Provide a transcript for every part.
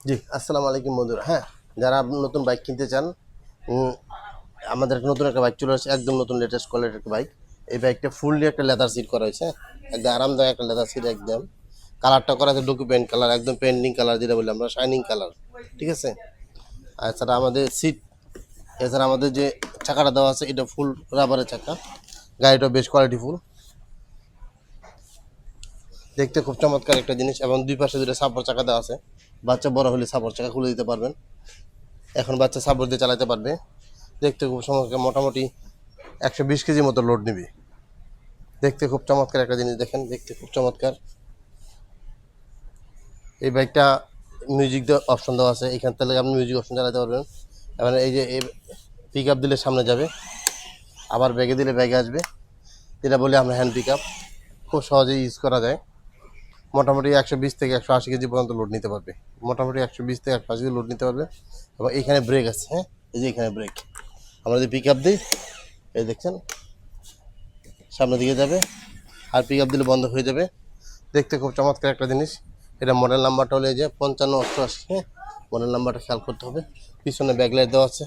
জি, আসসালামু আলাইকুম বন্ধুরা। হ্যাঁ, যারা নতুন বাইক কিনতে চান, উম আমাদের নতুন একটা বাইক চলে আসছে, একদম নতুন লেটেস্ট কোয়ালিটির একটা বাইক। এই বাইকটা ফুললি একটা লেদার সিট করা হয়েছে, হ্যাঁ? একদম আরামদায়ক একটা লেদার সিট একদম। কালারটা করা আছে ডুকু পেইন্ট কালার, একদম পেইন্টিং কালার যেটা বলি আমরা, শাইনিং কালার। ঠিক আছে? আর এছাড়া আমাদের সিট, এছাড়া আমাদের যে চাকাটা দেওয়া আছে এটা ফুল রাবারের চাকা। গাড়িটা বেশ কোয়ালিটিফুল। দেখতে খুব চমৎকার একটা জিনিস এবং দুই পাশে দুটো সাপোর্ট চাকা দেওয়া আছে। বাচ্চা বড় হলে সাপোর্ট চাকা খুলে দিতে পারবেন। এখন বাচ্চা সাপোর্ট দিয়ে চালাতে পারবে। দেখতে খুব চমৎকার, মোটামুটি 120 কেজির মতো লোড নিবে। দেখতে খুব চমৎকার একটা জিনিস, দেখেন দেখতে খুব চমৎকার। এই বাইকটা মিউজিক অপশন দেওয়া আছে, এখান থেকে আপনি মিউজিক অপশন চালাতে পারবেন। এবার এই যে পিক আপ দিলে সামনে যাবে, আবার ব্যাগে দিলে ব্যাগে আসবে, যেটা বলি আমরা হ্যান্ড পিক আপ। খুব সহজেই ইউজ করা যায়। মোটামুটি 120 থেকে 180 কেজি পর্যন্ত লোড নিতে পারবে। মোটামুটি 120 থেকে 180 কেজি লোড নিতে পারবে। এবং এইখানে ব্রেক আছে, হ্যাঁ, এই যে এখানে ব্রেক। আমরা যদি পিক আপ দিই, এই দেখছেন সামনের দিকে যাবে, আর পিক আপ দিলে বন্ধ হয়ে যাবে। দেখতে খুব চমৎকার একটা জিনিস। এটা মডেল নাম্বারটা হলো এই যে 5588, হ্যাঁ, মডেল নাম্বারটা খেয়াল করতে হবে। পিছনে ব্যাকলাইট দেওয়া আছে,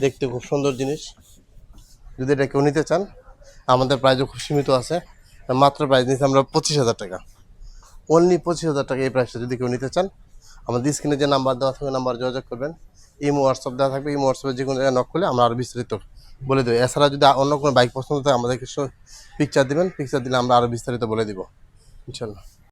দেখতে খুব সুন্দর জিনিস। যদি এটা কেউ নিতে চান, আমাদের প্রাইসও খুব সীমিত আছে। মাত্র প্রাইস নিচ্ছি আমরা 25,000 টাকা, অনলি 25,000 টাকা এই প্রাইসটা। যদি কেউ নিতে চান, আমাদের স্ক্রিনে যে নাম্বার দেওয়া থাকবে নাম্বার যোগাযোগ করবেন। ইমো হোয়াটসঅ্যাপ দেওয়া থাকবে, ইমো হোয়াটসঅ্যাপে যে কোনো জায়গায় নক করলে আমরা আরও বিস্তারিত বলে দেবো। এছাড়া যদি অন্য কোনো বাইক পছন্দ থাকে আমাদেরকে পিকচার দেবেন, পিকচার দিলে আমরা আরও বিস্তারিত বলে দিব ইনশাল্লাহ।